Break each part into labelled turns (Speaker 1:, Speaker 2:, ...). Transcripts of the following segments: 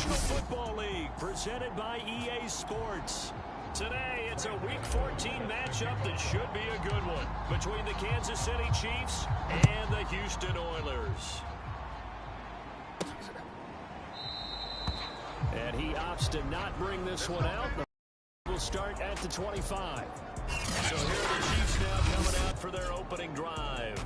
Speaker 1: National Football League, presented by EA Sports. Today, it's a Week 14 matchup that should be a good one between the Kansas City Chiefs and the Houston Oilers. And he opts to not bring this one out. We'll start at the 25. So here are the Chiefs now coming out for their opening drive.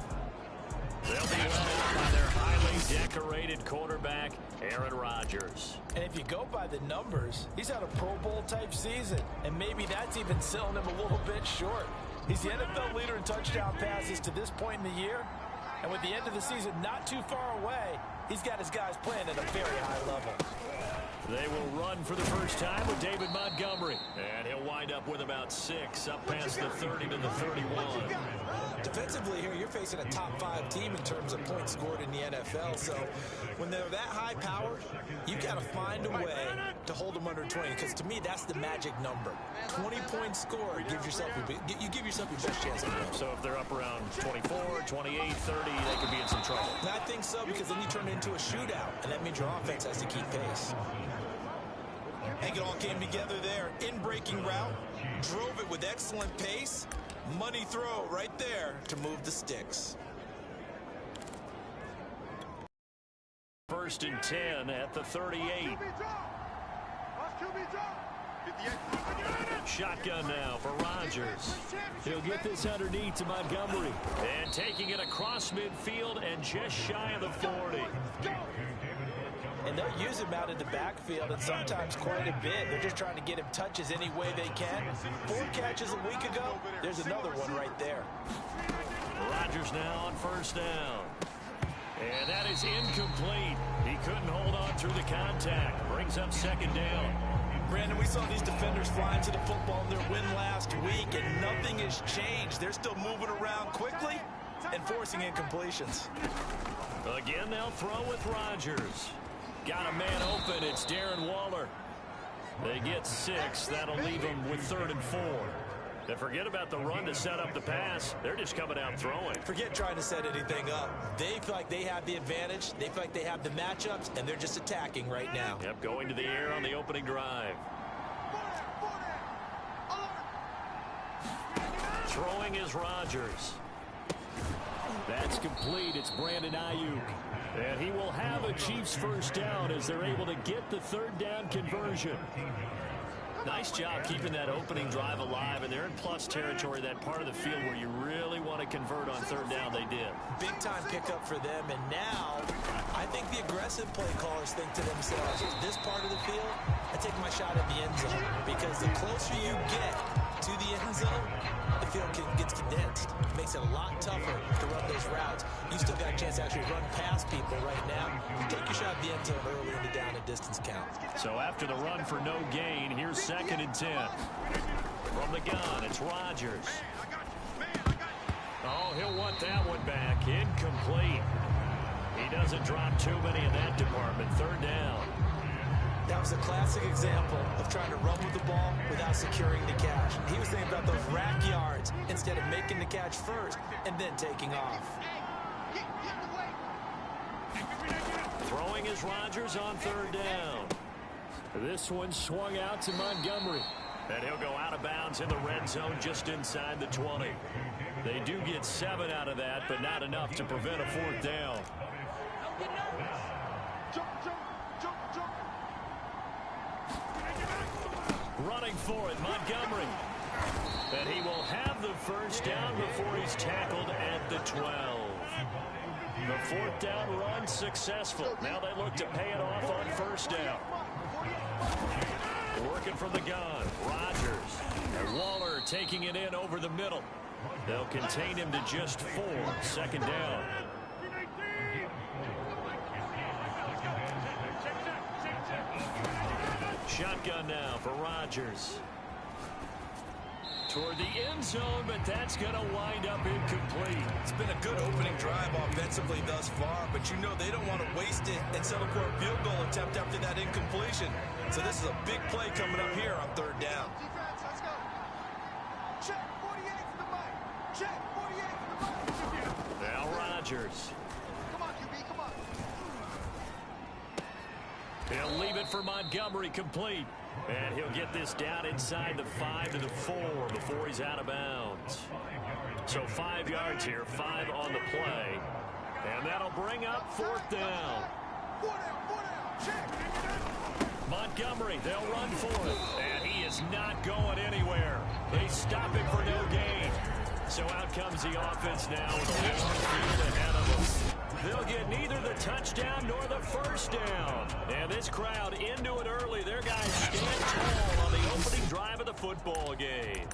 Speaker 1: They'll be led out by their highly decorated quarterback, Aaron Rodgers.
Speaker 2: And if you go by the numbers, he's had a Pro Bowl type season, and maybe that's even selling him a little bit short. He's the NFL leader in touchdown passes to this point in the year, and with the end of the season not too far away, he's got his guys playing at a very high level.
Speaker 1: They will run for the first time with David Montgomery. And he'll wind up with about 6 up past the 30 to the 31.
Speaker 3: Defensively here, you're facing a top-5 team in terms of points scored in the NFL. So when they're that high-powered, you've got to find a way to hold them under 20. Because to me, that's the magic number. 20 points scored, you give yourself your best chance to win.
Speaker 1: So if they're up around 24, 28, 30, they could be in some trouble.
Speaker 3: And I think so, because then you turn it into a shootout. And that means your offense has to keep pace. I think it all came together there. In-breaking route, drove it with excellent pace. Money throw right there to move the sticks.
Speaker 1: 1st and 10 at the 38. Shotgun now for Rodgers. He'll get this underneath to Montgomery. And taking it across midfield and just shy of the 40.
Speaker 2: And they'll use him out in the backfield, and sometimes quite a bit. They're just trying to get him touches any way they can. 4 catches a week ago. There's another one right there.
Speaker 1: Rodgers now on 1st down. And that is incomplete. He couldn't hold on through the contact. Brings up 2nd down.
Speaker 2: Brandon, we saw these defenders flying to the football in their win last week, and nothing has changed. They're still moving around quickly and forcing incompletions.
Speaker 1: Again, they'll throw with Rodgers. Got a man open. It's Darren Waller. They get 6. That'll leave them with 3rd and 4. They forget about the run to set up the pass. They're just coming out throwing.
Speaker 3: Forget trying to set anything up. They feel like they have the advantage. They feel like they have the matchups, and they're just attacking right now.
Speaker 1: Yep, going to the air on the opening drive. Throwing is Rodgers. That's complete. It's Brandon Ayuk. And he will have a Chiefs 1st down as they're able to get the 3rd down conversion. Nice job keeping that opening drive alive, and they're in plus territory, that part of the field where you really want to convert on 3rd down. They did.
Speaker 3: Big-time pickup for them, and now I think the aggressive play callers think to themselves, this part of the field, I take my shot at the end zone, because the closer you get to the end zone, the field gets condensed. It makes it a lot tougher to run those routes. You still got a chance to actually run past people right now. Take your shot at the end zone early in the down and distance count.
Speaker 1: So after the run for no gain, here's 2nd and 10. From the gun, it's Rodgers. Oh, he'll want that one back. Incomplete. He doesn't drop too many in that department. 3rd down.
Speaker 3: That was a classic example of trying to run with the ball without securing the catch. He was thinking about those rack yards instead of making the catch first and then taking off.
Speaker 1: Throwing is Rodgers on 3rd down. This one swung out to Montgomery. And he'll go out of bounds in the red zone just inside the 20. They do get 7 out of that, but not enough to prevent a 4th down. Running for it, Montgomery. And he will have the 1st down before he's tackled at the 12. The 4th down run successful. Now they look to pay it off on 1st down. Working from the gun, Rodgers. And Waller taking it in over the middle. They'll contain him to just 4. 2nd down. Shotgun now for Rodgers. Toward the end zone, but that's going to wind up incomplete.
Speaker 3: It's been a good opening drive offensively thus far, but you know they don't want to waste it and settle for a field goal attempt after that incompletion. So this is a big play coming up here on 3rd down.
Speaker 4: Defense, let's go. Check 48 for the mic. Check 48 for the mic.
Speaker 1: Now Rodgers.
Speaker 4: Come on, QB, come on.
Speaker 1: He'll leave it for Montgomery complete. And he'll get this down inside the 5 to the 4 before he's out of bounds. So 5 yards here, 5 on the play. And that'll bring up 4th down.
Speaker 4: 4 down, check.
Speaker 1: Montgomery, they'll run for it. And he is not going anywhere. They stop him for no gain. So out comes the offense now with a long field ahead of them. They'll get neither the touchdown nor the first down. And this crowd into it early. Their guys stand tall on the opening drive of the football game.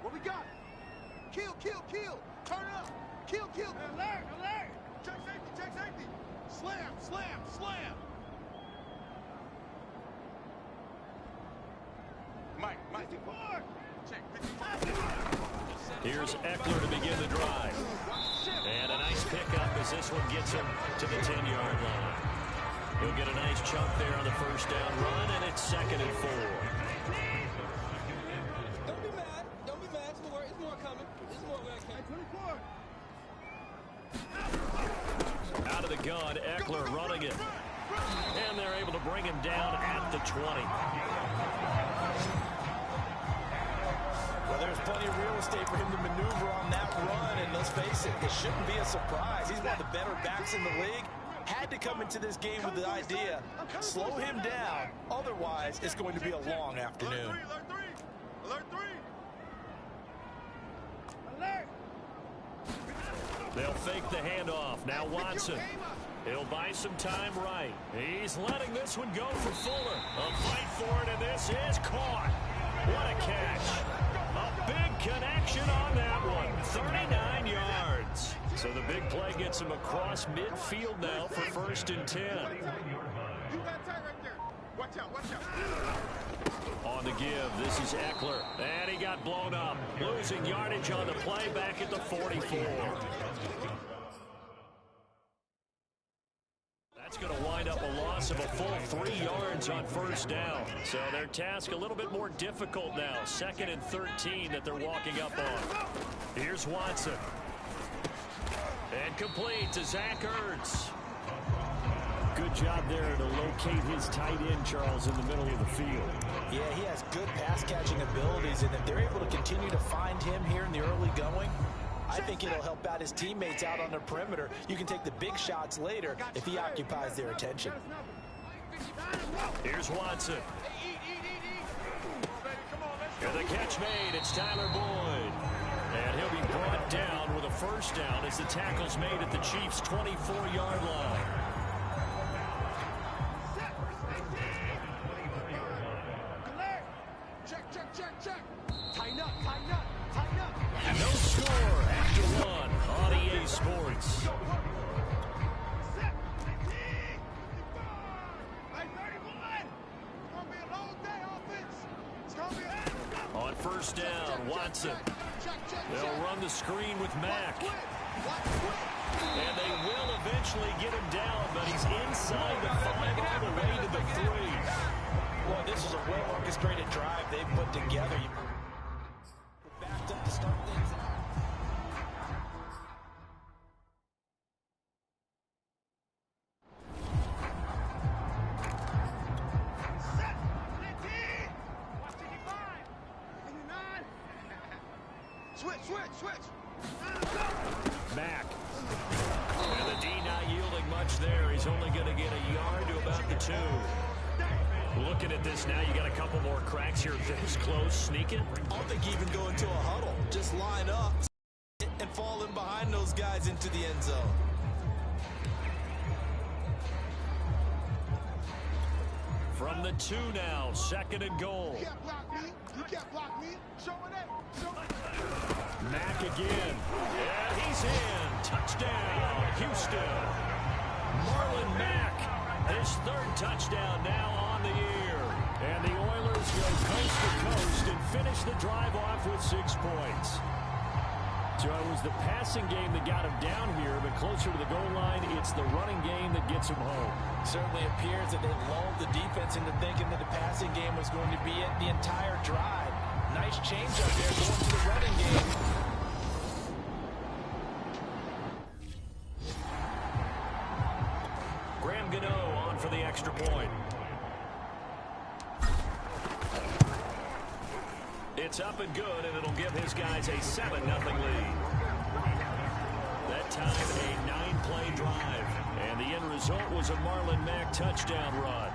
Speaker 4: What we got? Kill. Turn it up. Kill. Alert. Check safety. Slam. Mike. Check.
Speaker 1: Here's Eckler to begin the drive. And a nice pickup as this one gets him to the 10-yard line. He'll get a nice chunk there on the first down run, and it's 2nd and 4.
Speaker 5: Don't be mad. It's more coming. There's more where I can. 24.
Speaker 1: Out of the gun, Eckler running it. And they're able to bring him down at the 20.
Speaker 2: Well, there's plenty of real estate for him to maneuver on that run, and let's face it shouldn't be a surprise. He's one of the better backs in the league. Had to come into this game with the idea, slow him down. Otherwise, it's going to be a long afternoon.
Speaker 4: Alert 3.
Speaker 1: They'll fake the handoff. Now Watson. He'll buy some time right. He's letting this one go for Fuller. A fight for it, and this is caught. What a catch. A big connection on that one. 39 yards. So the big play gets him across midfield now for 1st and 10.
Speaker 4: You got tight right there. Watch out.
Speaker 1: On the give, this is Eckler. And he got blown up. Losing yardage on the play back at the 44. That's going to wind up a loss of a full 3 yards on first down. So their task a little bit more difficult now. 2nd and 13 that they're walking up on. Here's Watson. And complete to Zach Ertz. Good job there to locate his tight end, Charles, in the middle of the field.
Speaker 2: Yeah, he has good pass-catching abilities, and if they're able to continue to find him here in the early going, I think it'll help out his teammates out on the perimeter. You can take the big shots later if he occupies their attention.
Speaker 1: Here's Watson. And the catch made. It's Tyler Boyd. And he'll be brought down with a first down as the tackle's made at the Chiefs' 24-yard line.
Speaker 4: Check. Tighten up.
Speaker 1: No score after 1 on EA Sports. On first down, Watson. They'll run the screen with Mack. And they will eventually get him down, but he's inside the 5 all the way to the 3.
Speaker 2: Well, this is a well-orchestrated drive they've put together. Backed up to start things out.
Speaker 4: Switch.
Speaker 1: Mack. And the D not yielding much there. He's only going to get a yard to about the 2. Looking at this now, you got a couple more cracks here. This close, sneaking.
Speaker 2: I don't think even go into a huddle. Just line up and fall in behind those guys into the end zone.
Speaker 1: From the 2 now, 2nd and goal.
Speaker 4: You can't block me. Show it.
Speaker 1: Mack again. And he's in. Touchdown, Houston. Marlon Mack, his 3rd touchdown now on the year. And the Oilers go coast to coast and finish the drive off with 6 points. So it was the passing game that got him down here, but closer to the goal line, it's the running game that gets him home.
Speaker 2: Certainly appears that they lulled the defense into thinking that the passing game was going to be it the entire drive. Nice change up there going to the running game.
Speaker 1: Graham Gano on for the extra point. It's up and good, and it'll give his guys a 7-0 lead. That time, a 9-play drive. And the end result was a Marlon Mack touchdown run.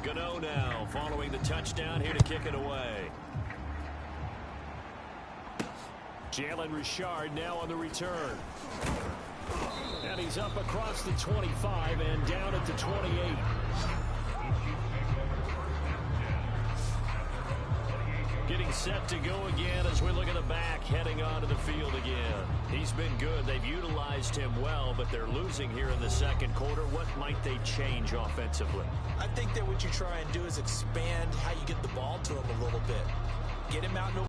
Speaker 1: Gano now following the touchdown here to kick it away. Jalen Richard now on the return. And he's up across the 25 and down at the 28. Getting set to go again as we look at the back heading onto the field again. He's been good. They've utilized him well, but they're losing here in the second quarter. What might they change offensively?
Speaker 3: I think that what you try and do is expand how you get the ball to him a little bit. Get him out in the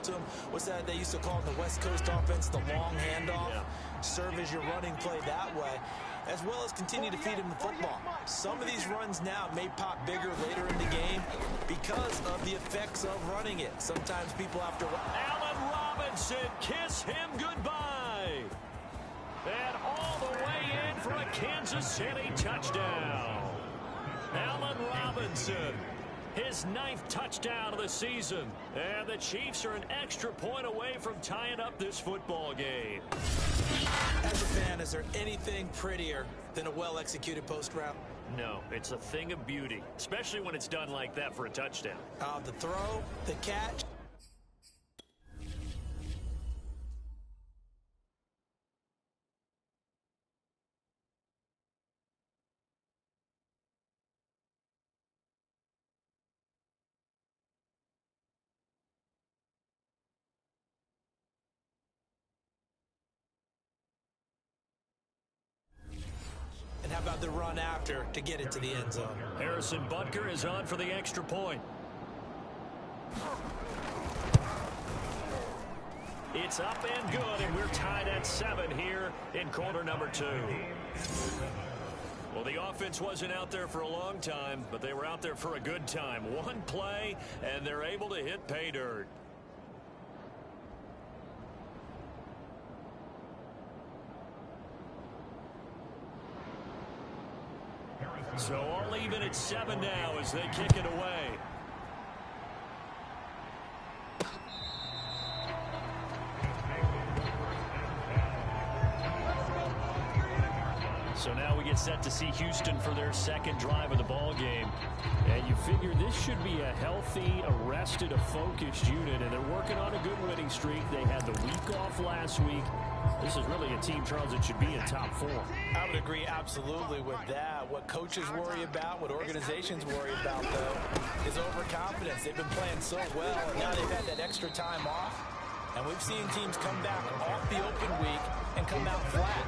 Speaker 3: to him. What's that they used to call in the West Coast offense, the long handoff?
Speaker 1: Yeah.
Speaker 3: Serve as your running play that way, as well as continue to feed him the football. Some of these runs now may pop bigger later in the game because of the effects of running it. Sometimes people have to...
Speaker 1: Allen Robinson, kiss him goodbye. And all the way in for a Kansas City touchdown. Allen Robinson, his 9th touchdown of the season. And the Chiefs are an extra point away from tying up this football game.
Speaker 3: As a fan, is there anything prettier than a well-executed post route?
Speaker 1: No, it's a thing of beauty, especially when it's done like that for a touchdown.
Speaker 3: The throw, the catch. And how about the run after to get it to the end zone?
Speaker 1: Harrison Butker is on for the extra point. It's up and good, and we're tied at 7 here in quarter number 2. Well, the offense wasn't out there for a long time, but they were out there for a good time. One play, and they're able to hit pay dirt. So all even at 7 now as they kick it away. So now we get set to see Houston for their second drive of the ball game. And you figure this should be a healthy, arrested, a focused unit, and they're working on a good winning streak. They had the week off last week. This is really a team, Charles, that should be in top 4.
Speaker 2: I would agree absolutely with that. What coaches worry about, what organizations worry about, though, is overconfidence. They've been playing so well, and now they've had that extra time off. And we've seen teams come back off the open week and come out flat.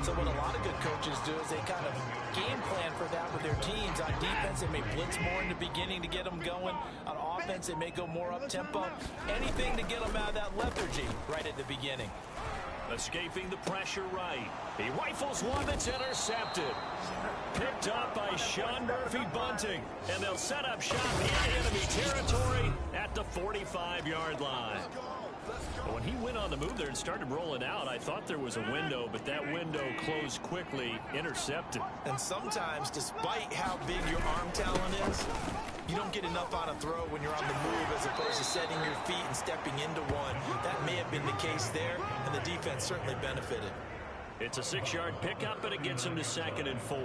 Speaker 2: So what a lot of good coaches do is they kind of game plan for that with their teams. On defense, they may blitz more in the beginning to get them going. On offense, they may go more up-tempo. Anything to get them out of that lethargy right at the beginning.
Speaker 1: Escaping the pressure right. He rifles one that's intercepted. Picked up by Sean Murphy-Bunting. And they'll set up shop in enemy territory at the 45-yard line. When he went on the move there and started rolling out, I thought there was a window, but that window closed quickly, intercepted.
Speaker 2: And sometimes, despite how big your arm talent is, you don't get enough on a throw when you're on the move as opposed to setting your feet and stepping into one. That may have been the case there, and the defense certainly benefited.
Speaker 1: It's a 6-yard pickup, but it gets them to 2nd and 4.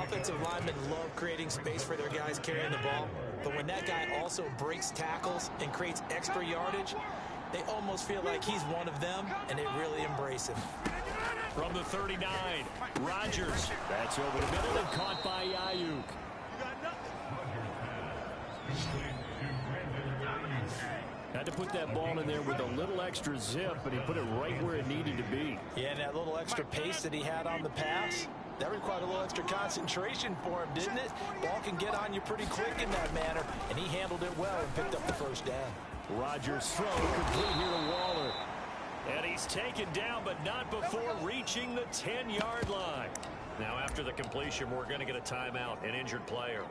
Speaker 3: Offensive linemen love creating space for their guys carrying the ball, but when that guy also breaks tackles and creates extra yardage, they almost feel like he's one of them, and they really embrace him.
Speaker 1: From the 39, Rodgers. That's over the middle and caught by Ayuk. Had to put that ball in there with a little extra zip, but he put it right where it needed to be.
Speaker 2: Yeah, and that little extra pace that he had on the pass, that required a little extra concentration for him, didn't it? Ball can get on you pretty quick in that manner, and he handled it well and picked up the first down.
Speaker 1: Rodgers' throw complete here to Waller. And he's taken down, but not before reaching the 10-yard line. Now, after the completion, we're going to get a timeout, an injured player.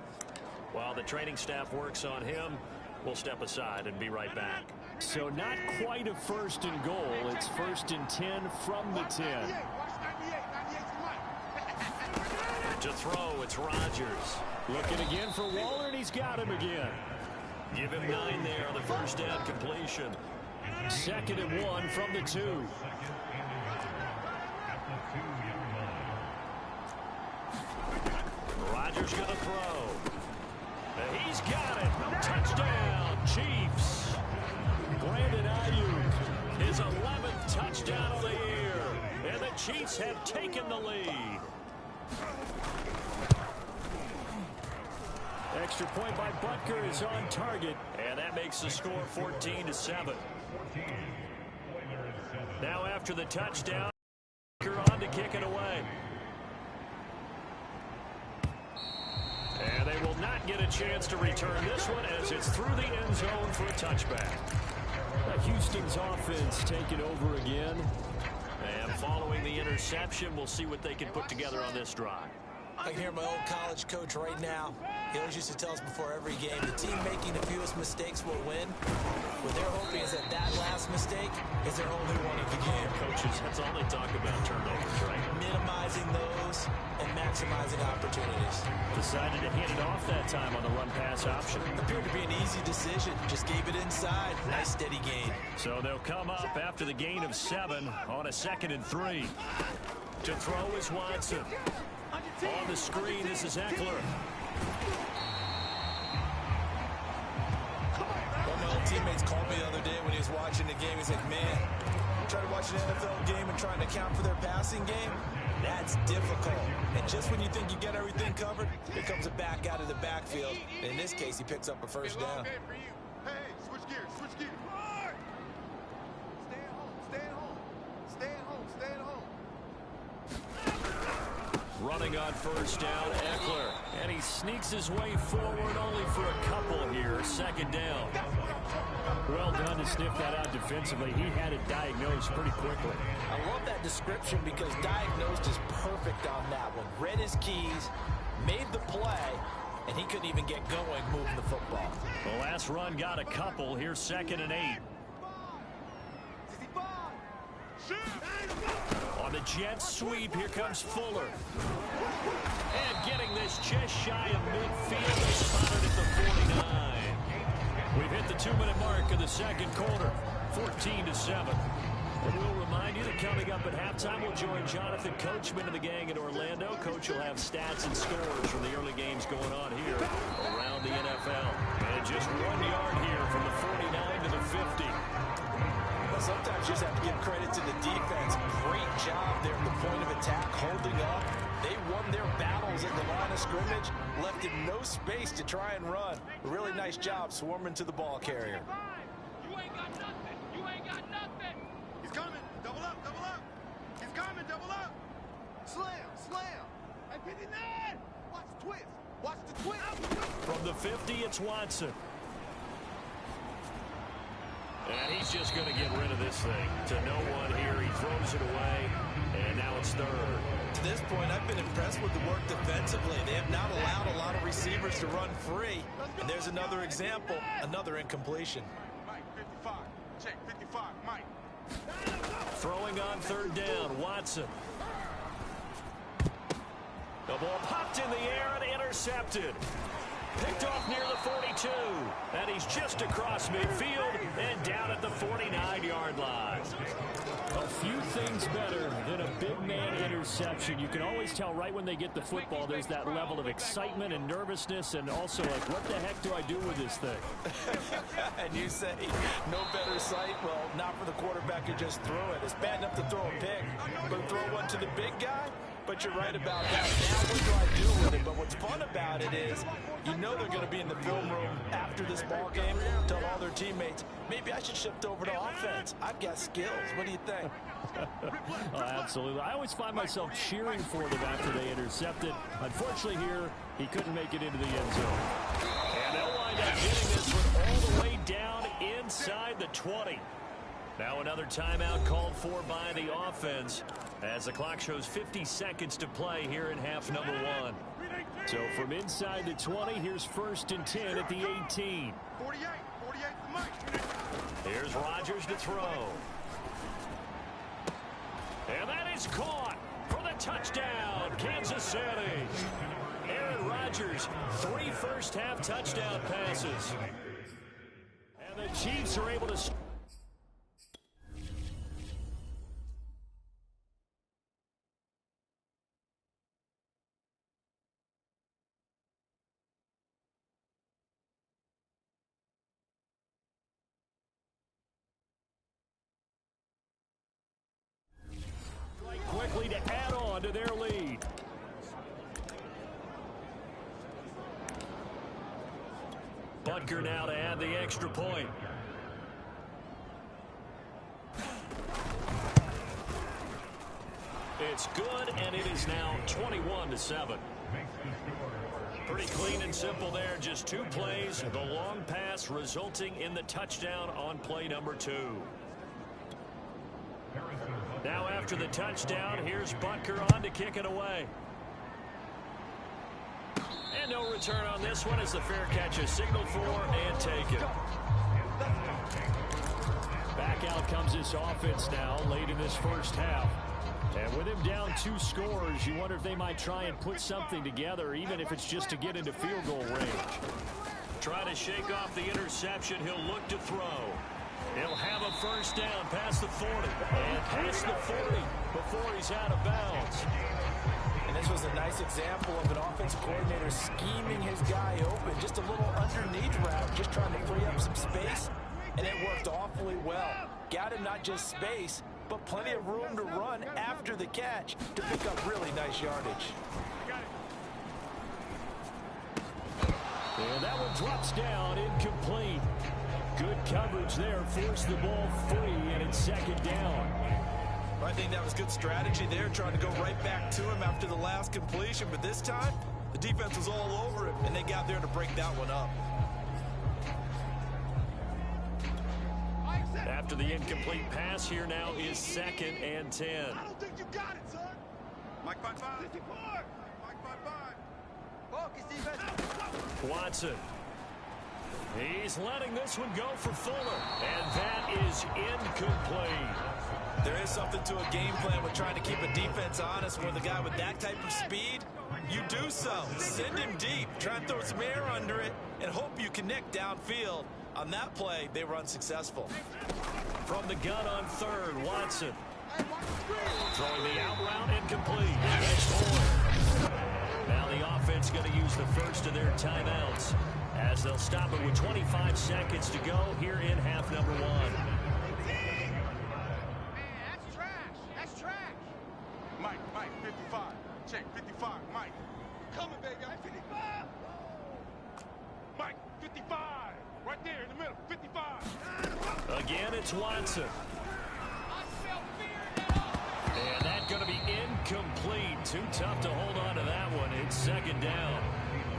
Speaker 1: While the training staff works on him, we'll step aside and be right back. So not quite a first and goal. It's first and 10 from the 10. To throw, it's Rodgers. Looking again for Waller, and he's got him again. Give him 9 there on the first down completion. Second and 1 from the 2. Rodgers going to throw. He's got it. Touchdown, Chiefs. Brandon Ayuk, his 11th touchdown of the year. And the Chiefs have taken the lead. Extra point by Butker is on target, and that makes the score 14-7. Now after the touchdown, Butker on to kick it away. And they will not get a chance to return this one as it's through the end zone for a touchback. Houston's offense taking over again. And following the interception, we'll see what they can put together on this drive.
Speaker 3: I can hear my old college coach right now. He always used to tell us before every game, the team making the fewest mistakes will win. What they're hoping is that last mistake is their only one of the game.
Speaker 1: Coaches, that's all they talk about, turnovers, right?
Speaker 3: Minimizing those and maximizing opportunities. Decided to hand it off that time on the run-pass option. Appeared to be an easy decision. Just gave it inside. Nice steady gain.
Speaker 1: So they'll come up after the gain of 7 on a 2nd and 3. To throw is Watson. On the screen, this is Eckler.
Speaker 3: One of my old teammates called me the other day when he was watching the game. He's like, man, trying to watch an NFL game and trying to account for their passing game, that's difficult. And just when you think you get everything covered, here comes a back out of the backfield. And in this case, he picks up a first down.
Speaker 4: Hey, switch gears, switch gears. Stay at home, stay at home. Stay at home, stay at home.
Speaker 1: Running on first down, Eckler. And he sneaks his way forward only for a couple here. 2nd down. Well done to sniff that out defensively. He had it diagnosed pretty quickly.
Speaker 2: I love that description because diagnosed is perfect on that one. Read his keys, made the play, and he couldn't even get going moving the football.
Speaker 1: The last run got a couple. Here's 2nd and 8. On the jet sweep, here comes Fuller. And getting this just shy of midfield, they spotted at the 49. We've hit the 2-minute mark of the 2nd quarter, 14-7. And we'll remind you that coming up at halftime, we'll join Jonathan Coachman and the gang in Orlando. Coach will have stats and scores from the early games going on here around the NFL. And just 1 yard here from the 49 to the 50.
Speaker 2: Sometimes you just have to give credit to the defense. Great job there at the point of attack, holding up. They won their battles at the line of scrimmage, left him no space to try and run. Really nice job swarming to the ball carrier.
Speaker 4: You ain't got nothing. You ain't got nothing. He's coming. Double up, double up. He's coming, double up. Slam, slam. Hey, get in there. Watch the twist. Watch the twist.
Speaker 1: From the 50, it's Watson. And he's just going to get rid of this thing to no one here. He throws it away, and now it's 3rd.
Speaker 3: To this point, I've been impressed with the work defensively. They have not allowed a lot of receivers to run free. And there's another example, another incompletion.
Speaker 4: Mike, 55. Check, 55. Mike.
Speaker 1: Throwing on 3rd down, Watson. The ball popped in the air and intercepted. Picked off near the 42. And he's just across midfield and down at the 49-yard line. A few things better than a big man interception. You can always tell right when they get the football, there's that level of excitement and nervousness and also like, what the heck do I do with this thing?
Speaker 2: And you say, no better sight? Well, not for the quarterback who just threw it. It's bad enough to throw a pick, but throw one to the big guy? But you're right about that. Now what do I do with it? But what's fun about it is you know they're going to be in the film room after this ball game, tell all their teammates, maybe I should shift over to offense. I've got skills. What do you think?
Speaker 1: Oh, absolutely. I always find myself cheering for them after they intercept it. Unfortunately here, he couldn't make it into the end zone. And they'll wind up getting this one all the way down inside the 20. Now another timeout called for by the offense as the clock shows 50 seconds to play here in half number 1. So from inside the 20, here's 1st and 10 at the 18.
Speaker 4: 48 to Mike.
Speaker 1: Here's Rodgers to throw. And that is caught for the touchdown, Kansas City. Aaron Rodgers, 3 first-half touchdown passes. And the Chiefs are able to... quickly to add on to their lead. Butker now to add the extra point. It's good, and it is now 21-7. Pretty clean and simple there. Just 2 plays. The long pass resulting in the touchdown on play number 2. Now after the touchdown, here's Butker on to kick it away. And no return on this one as the fair catch is signaled for and taken. Back out comes this offense now late in this first half. And with him down 2 scores, you wonder if they might try and put something together, even if it's just to get into field goal range. Try to shake off the interception. He'll look to throw. He'll have a first down past the 40 and past the 40 before he's out of bounds.
Speaker 2: And this was a nice example of an offensive coordinator scheming his guy open. Just a little underneath route, just trying to free up some space, and it worked awfully well. Got him not just space, but plenty of room to run after the catch to pick up really nice yardage.
Speaker 1: And that one drops down, incomplete. Good coverage there, forced the ball free, and it's 2nd down.
Speaker 2: I think that was good strategy there, trying to go right back to him after the last completion. But this time, the defense was all over it, and they got there to break that one up.
Speaker 1: After the incomplete pass, here now is 2nd and 10.
Speaker 4: I don't think you got it, son. Mike 5-5. 54. Mike 5-5. Focus defense.
Speaker 1: Watson. He's letting this one go for Fuller. And that is incomplete.
Speaker 2: There is something to a game plan with trying to keep a defense honest. With a guy with that type of speed, you do so. Send him deep. Try and throw some air under it and hope you connect downfield. On that play, they were unsuccessful.
Speaker 1: From the gun on 3rd, Watson. Throwing the out route incomplete. That's Ford. Now the offense going to use the first of their timeouts as they'll stop it with 25 seconds to go here in half number 1.
Speaker 4: Man, that's trash. That's trash. Mike, 55. Check, 55, Mike. Coming, baby. 55. Mike, 55. Right there in the middle, 55.
Speaker 1: Again, it's Watson. And that's going to be incomplete. Too tough to hold on to that one. It's 2nd down.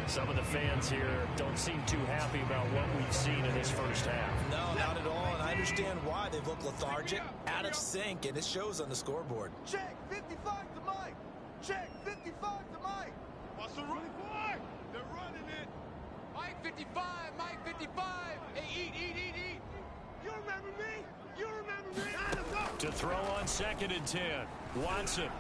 Speaker 1: Some of the fans here don't seem too happy about what we've seen in this first half.
Speaker 2: No, not at all, and I understand why. They've looked lethargic, out of sync, and it shows on the scoreboard.
Speaker 4: Check, 55 to Mike. Check, 55 to Mike. What's the running for? They're running it. Mike 55, Mike 55. Hey, eat. You remember me? You remember me?
Speaker 1: To throw on 2nd and 10. Watson.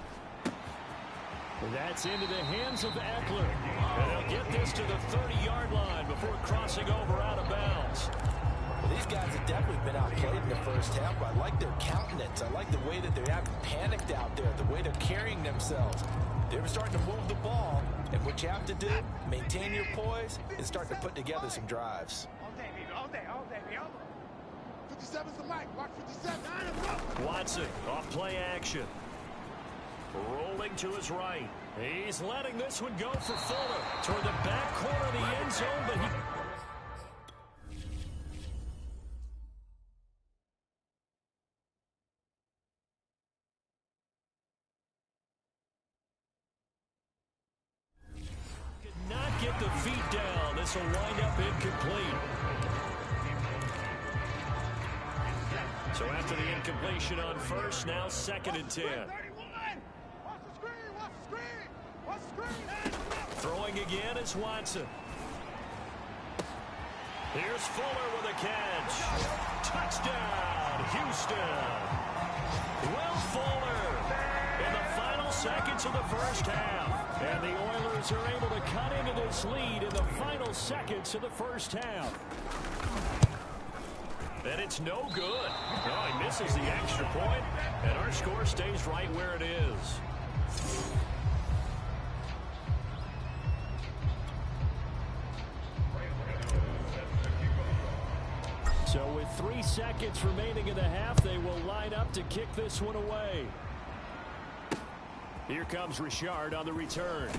Speaker 1: That's into the hands of Eckler. And he'll get this to the 30-yard line before crossing over out of bounds.
Speaker 2: Well, these guys have definitely been outplayed in the first half. I like their countenance. I like the way that they're acting panicked out there, the way they're carrying themselves. They're starting to move the ball, and what you have to do, maintain your poise and start to put together some drives.
Speaker 4: All day, baby. All day, baby. 57's the Mike. Watch 57.
Speaker 1: Watson off play action. Rolling to his right. He's letting this one go for Fuller. Toward the back corner of the end zone, but he... could not get the feet down. This will wind up incomplete. So after the incompletion on first, now 2nd and 10. Throwing again is Watson. Here's Fuller with a catch. Touchdown, Houston. Will Fuller in the final seconds of the first half. And the Oilers are able to cut into this lead in the final seconds of the first half. And it's no good. Oh, he misses the extra point, and our score stays right where it is. So with 3 seconds remaining in the half, they will line up to kick this one away. Here comes Richard on the return.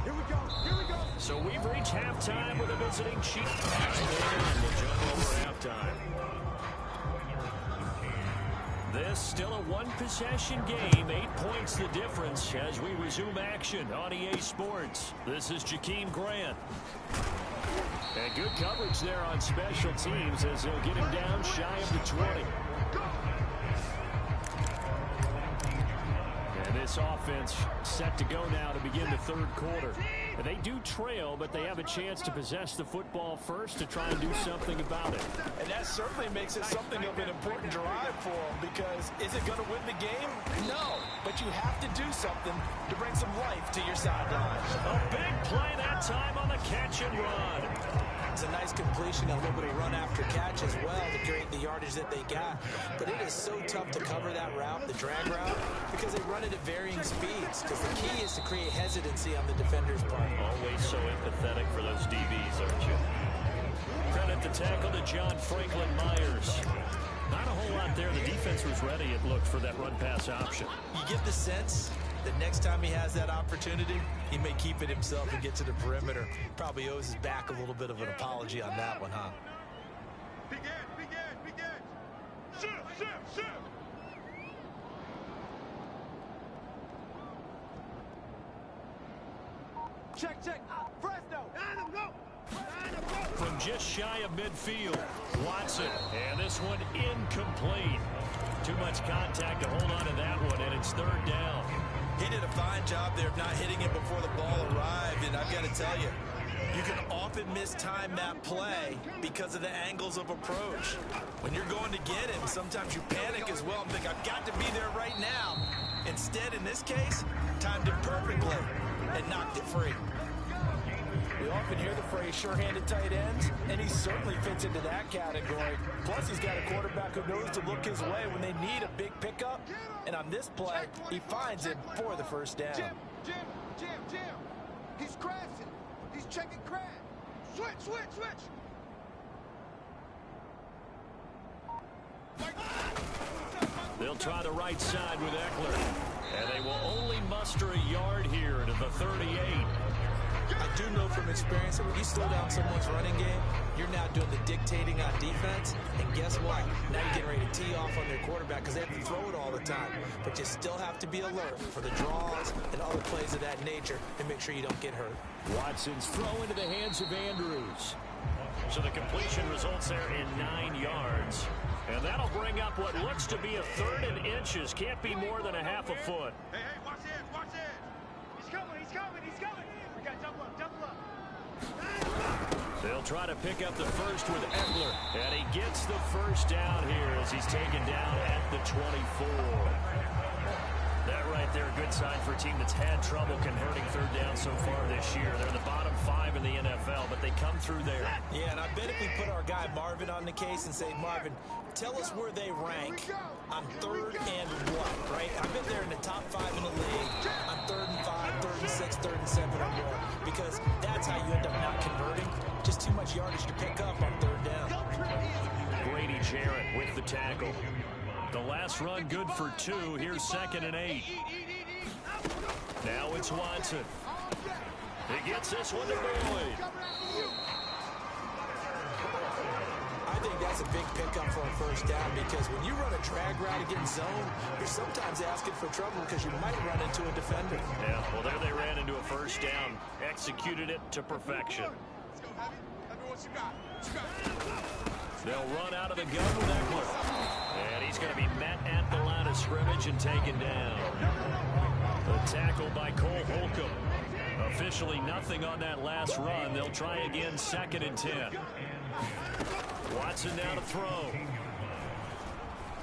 Speaker 4: Here we go. Here we go.
Speaker 1: So we've reached halftime with a visiting Chiefs. And we'll jump over halftime. This still a one-possession game. 8 points the difference as we resume action on EA Sports. This is Jakeem Grant. And good coverage there on special teams as they'll get him down shy of the 20. And this offense set to go now to begin the third quarter. And they do trail, but they have a chance to possess the football first to try and do something about it.
Speaker 2: And that certainly makes it something of an important drive for them, because is it going to win the game? No. But you have to do something to bring some life to your sideline.
Speaker 1: A big play that time on the catch and run.
Speaker 3: It's a nice completion, a little bit of run after catch as well to create the yardage that they got. But it is so tough to cover that route, the drag route, because they run it at varying speeds. Because the key is to create hesitancy on the defender's part.
Speaker 1: Always so empathetic for those DBs, aren't you? Credit the tackle to John Franklin Myers. Not a whole lot there. The defense was ready, it looked, for that run-pass option.
Speaker 3: You get the sense that next time he has that opportunity, he may keep it himself and get to the perimeter. Probably owes his back a little bit of an apology on that one, huh?
Speaker 4: Begin. Shoot. Check. Fresno.
Speaker 1: From just shy of midfield, Watson. And this one incomplete. Too much contact to hold on to that one, and it's 3rd down.
Speaker 3: He did a fine job there of not hitting it before the ball arrived, and I've got to tell you, you can often mistime that play because of the angles of approach. When you're going to get him, sometimes you panic as well and think, I've got to be there right now. Instead, in this case, timed it perfectly and knocked it free.
Speaker 2: We often hear the phrase sure-handed tight ends, and he certainly fits into that category. Plus, he's got a quarterback who knows to look his way when they need a big pickup. And on this play, he finds it for the first down.
Speaker 4: Jim. He's crashing. He's checking crash. Switch.
Speaker 1: They'll try the right side with Eckler. And they will only muster a yard here to the 38.
Speaker 3: I do know from experience that when you slow down someone's running game, you're now doing the dictating on defense. And guess what? Now you're getting ready to tee off on their quarterback because they have to throw it all the time. But you still have to be alert for the draws and other plays of that nature and make sure you don't get hurt.
Speaker 1: Watson's throw into the hands of Andrews. So the completion results there in 9 yards. And that'll bring up what looks to be a 3rd and inches. Can't be more than a half a foot.
Speaker 4: Hey, watch this. He's coming. We got double up.
Speaker 1: They'll try to pick up the first with Eckler. And he gets the first down here as he's taken down at the 24. That right there, a good sign for a team that's had trouble converting 3rd down so far this year. They're the bottom 5 in the NFL, but they come through there.
Speaker 3: Yeah, and I bet if we put our guy Marvin on the case and say, Marvin, tell us where they rank on 3rd and what, right? I bet they're in the top 5 in the league on 3rd and 5, 3rd and 6, 3rd and 7 or more, because that's how you end up not converting. Just too much yardage to pick up on 3rd down.
Speaker 1: Grady Jarrett with the tackle. The last run good for 2. Here's 2nd and 8. Now it's Watson. He gets this one to Boyd.
Speaker 3: I think that's a big pickup for a first down because when you run a drag route against zone, you're sometimes asking for trouble because you might run into a defender.
Speaker 1: Yeah, well, there they ran into a first down. Executed it to perfection.
Speaker 4: Let's go, Heavy. Heavy, what you got? What you got?
Speaker 1: They'll run out of the gun with Eckler. And he's going to be met at the line of scrimmage and taken down. The tackle by Cole Holcomb. Officially nothing on that last run. They'll try again, 2nd and 10. Watson down to throw.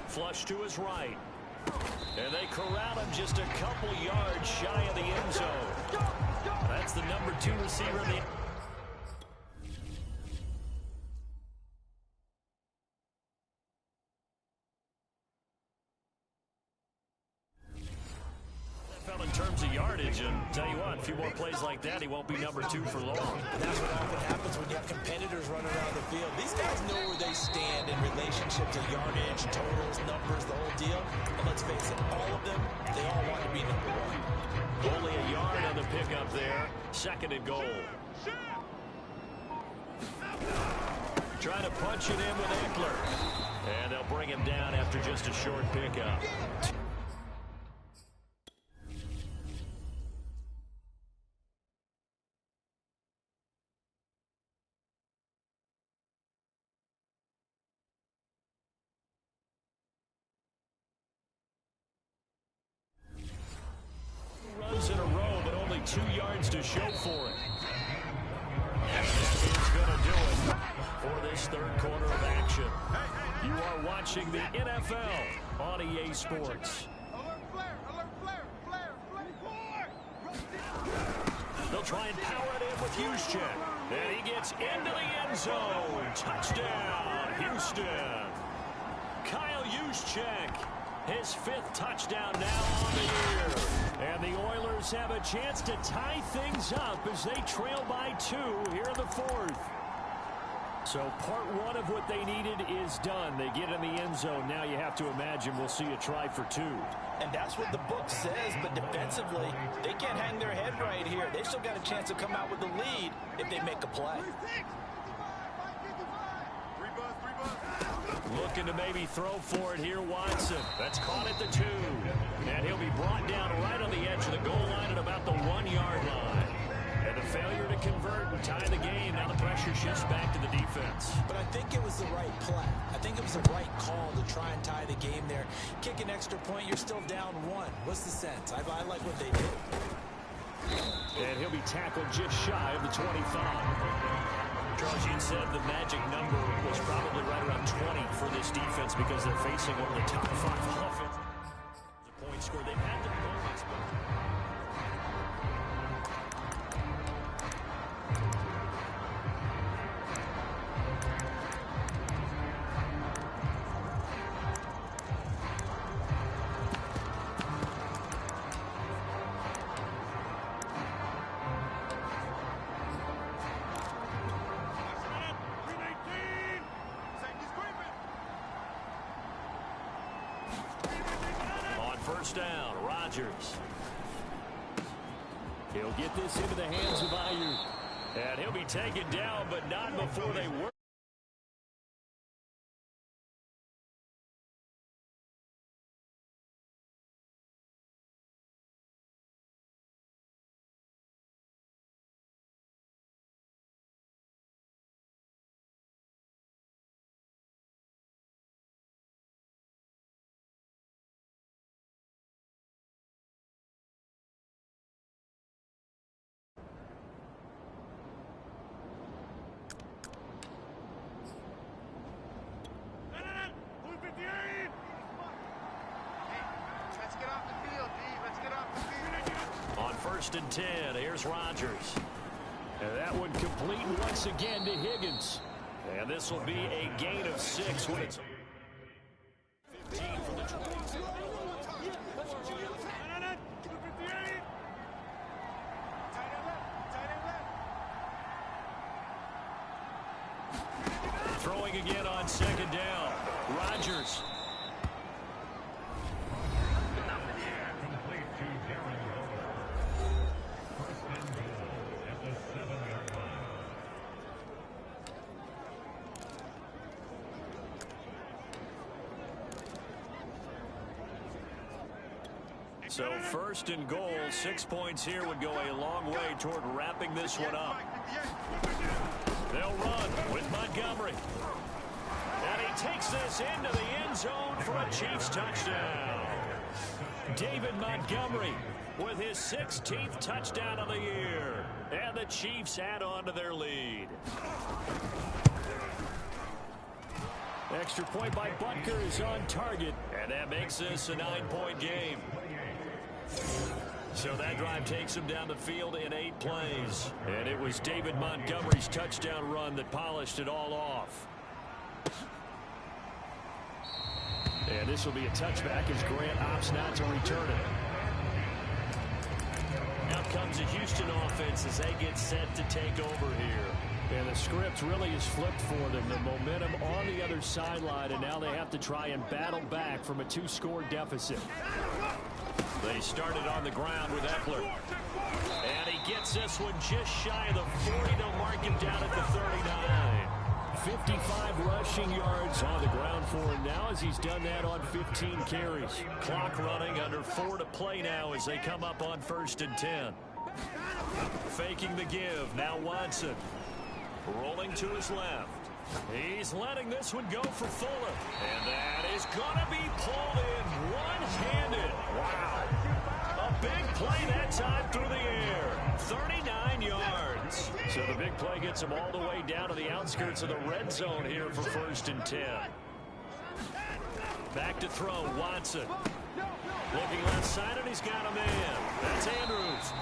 Speaker 1: Flush to his right. And they corral him just a couple yards shy of the end zone. That's the number 2 receiver in the... in terms of yardage, and tell you what, a few more plays like that, he won't be number 2 for long.
Speaker 3: And that's what often happens when you have competitors running around the field. These guys know where they stand in relationship to yardage, totals, numbers, the whole deal. And let's face it, all of them, they all want to be number 1.
Speaker 1: Only a yard on the pickup there. 2nd and goal. Trying to punch it in with Eckler. And they'll bring him down after just a short pickup. Runs in a row, but only 2 yards to show for it. And that is going to do it for this 3rd quarter of action. You are watching the NFL on EA Sports.
Speaker 4: Alert flare! Alert flare! Flare! Flare!
Speaker 1: They'll try and power it in with Juszczyk. And he gets into the end zone. Touchdown, Houston. Kyle Juszczyk. His 5th touchdown now on the year. And the Oilers have a chance to tie things up as they trail by 2 here in the 4th. So part 1 of what they needed is done. They get in the end zone. Now you have to imagine we'll see a try for 2.
Speaker 2: And that's what the book says, but defensively, they can't hang their head right here. They've still got a chance to come out with the lead if they make a play.
Speaker 1: Looking to maybe throw for it here, Watson. That's caught at the 2. And he'll be brought down right on the edge of the goal line at about the 1-yard line. And the failure to convert and tie the game. Now the pressure shifts back to the defense.
Speaker 3: But I think it was the right play. I think it was the right call to try and tie the game there. Kick an extra point, you're still down 1. What's the sense? I like what they did.
Speaker 1: And he'll be tackled just shy of the 25. Charles, you said the magic number was probably right around 20 for this defense because they're facing one of the top 5 offense. The point score, they've had their moments, but... First down, Rodgers. He'll get this into the hands of Ayuk. And he'll be taken down, but not before they work. On 1st and 10, here's Rodgers. And that one complete once again to Higgins. And this will be a gain of 6 when it's 15 from the 20. Throwing again on 2nd down. Rodgers. So first and goal, 6 points here would go a long way toward wrapping this one up. They'll run with Montgomery. And he takes this into the end zone for a Chiefs touchdown. David Montgomery with his 16th touchdown of the year. And the Chiefs add on to their lead. Extra point by Butker is on target. And that makes this a 9-point game. So that drive takes him down the field in 8 plays. And it was David Montgomery's touchdown run that polished it all off. And this will be a touchback as Grant opts not to return it. Now comes the Houston offense as they get set to take over here. And the script really is flipped for them. The momentum on the other sideline, and now they have to try and battle back from a 2-score deficit. They started on the ground with Eckler. And he gets this one just shy of the 40. They'll mark him down at the 39. 55 rushing yards on the ground for him now as he's done that on 15 carries. Clock running, under 4 to play now as they come up on 1st and 10. Faking the give, now Watson. Rolling to his left. He's letting this one go for Fuller. And that is going to be pulled in one-handed. Wow. A big play that time through the air. 39 yards. So the big play gets him all the way down to the outskirts of the red zone here for 1st and 10. Back to throw, Watson. Looking left side, and he's got a man. That's Andrews.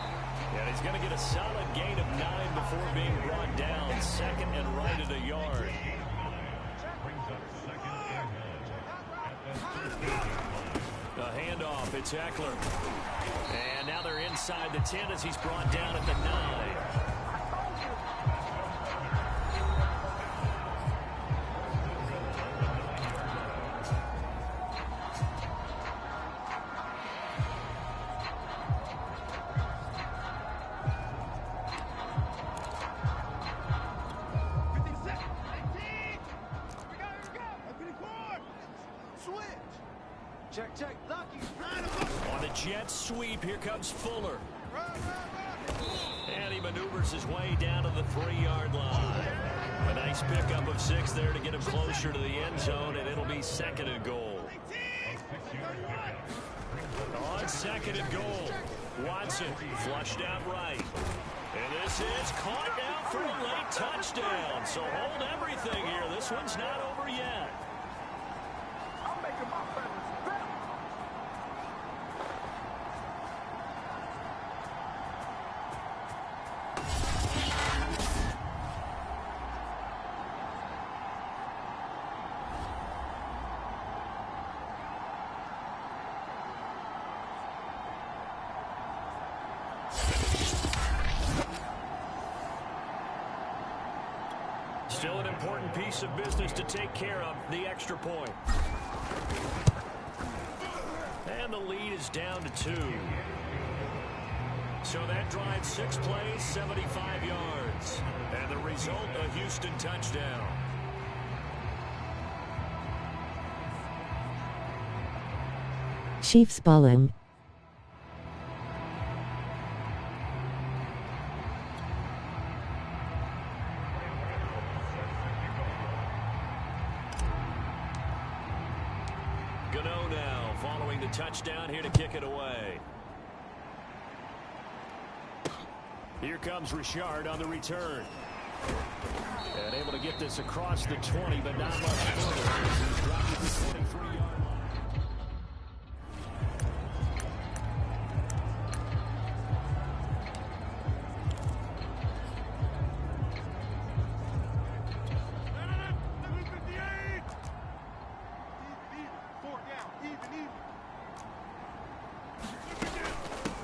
Speaker 1: And he's going to get a solid gain of 9 before being brought down. 2nd and right at a yard. The handoff, it's Eckler. And now they're inside the 10 as he's brought down at the 9. On the jet sweep, here comes Fuller. And he maneuvers his way down to the 3-yard line. A nice pickup of 6 there to get him closer to the end zone, and it'll be 2nd and goal. On 2nd and goal, Watson flushed out right. And this is caught now for a late touchdown. So hold everything here. This one's not over yet.
Speaker 4: I'm making my presence better.
Speaker 1: Still an important piece of business to take care of, the extra point. And the lead is down to 2. So that drives 6 plays, 75 yards. And the result, a Houston touchdown.
Speaker 6: Chiefs ballin'.
Speaker 1: Gano now following the touchdown here to kick it away. Here comes Richard on the return. And able to get this across the 20, but not much further. He's dropped it to the 23-yard line.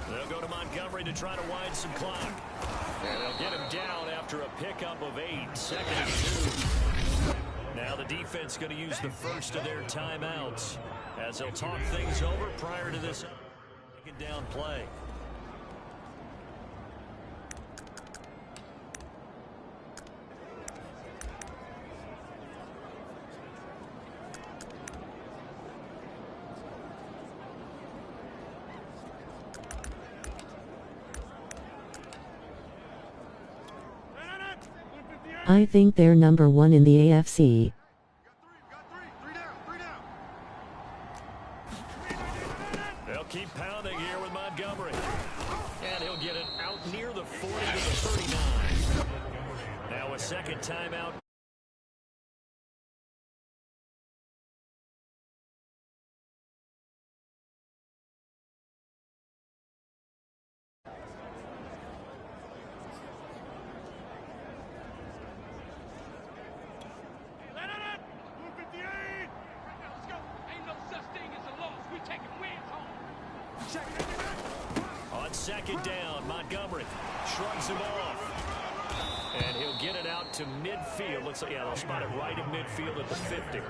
Speaker 1: They'll go to Montgomery to try to wind some clock. And they'll get him down after a pickup of 8. 2nd and 2. Now the defense going to use the first of their timeouts as they'll talk things over prior to this second down play.
Speaker 6: I think they're number 1 in the AFC.
Speaker 4: Got three down, three down.
Speaker 1: They'll keep pounding here with Montgomery. And he'll get it out near the 40 to the 39. Now a second timeout. On second down, Montgomery shrugs him off. And he'll get it out to midfield. Looks like, yeah, they'll spot it right at midfield at the 50.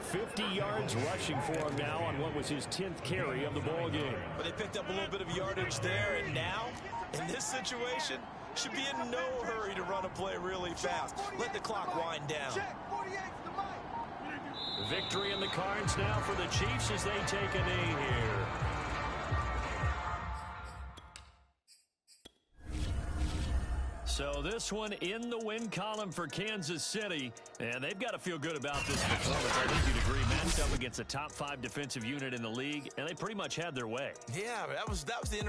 Speaker 1: 50 yards rushing for him now on what was his 10th carry of the ball game.
Speaker 3: But they picked up a little bit of yardage there, and now, in this situation, should be in no hurry to run a play really fast. Let the clock wind down.
Speaker 1: Victory in the cards now for the Chiefs as they take a knee here. So this one in the win column for Kansas City, and they've got to feel good about this performance. I think you'd agree, matched up against a top 5 defensive unit in the league, and they pretty much had their way.
Speaker 3: Yeah, that was the interesting